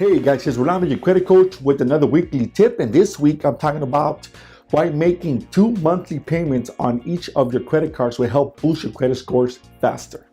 Hey guys, it's Rolando, your credit coach, with another weekly tip. And this week I'm talking about why making 2 monthly payments on each of your credit cards will help boost your credit scores faster.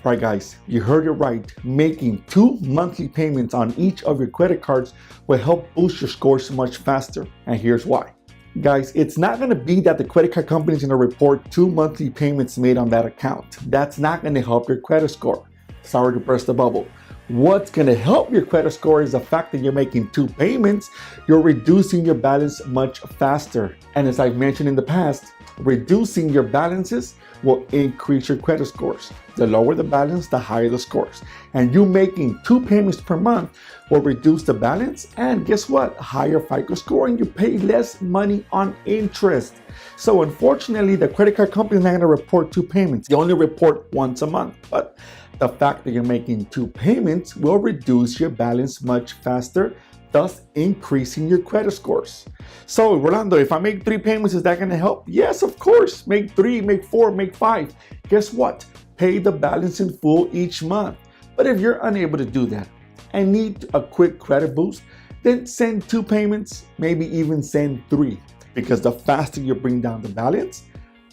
All right guys, you heard it right. Making 2 monthly payments on each of your credit cards will help boost your scores much faster. And here's why. Guys, it's not going to be that the credit card company is going to report 2 monthly payments made on that account. That's not going to help your credit score. Sorry to burst the bubble. What's going to help your credit score is the fact that you're making 2 payments. You're reducing your balance much faster. And as I've mentioned in the past, reducing your balances will increase your credit scores. The lower the balance, the higher the scores. And you making 2 payments per month will reduce the balance, and guess what? Higher FICO score, and you pay less money on interest. So unfortunately, the credit card company is not going to report 2 payments. They only report once a month. But the fact that you're making 2 payments will reduce your balance much faster, thus increasing your credit scores. So Rolando, if I make 3 payments, is that going to help? Yes, of course. Make 3, make 4, make 5. Guess what? Pay the balance in full each month. But if you're unable to do that and need a quick credit boost, then send 2 payments, maybe even send 3. Because the faster you bring down the balance,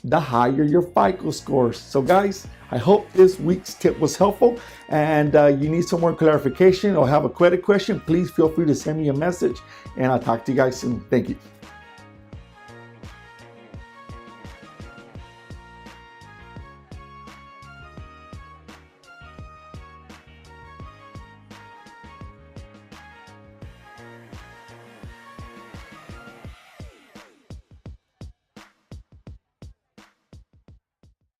the higher your FICO scores. So guys, I hope this week's tip was helpful, and you need some more clarification or have a credit question, please feel free to send me a message, and I'll talk to you guys soon. Thank you.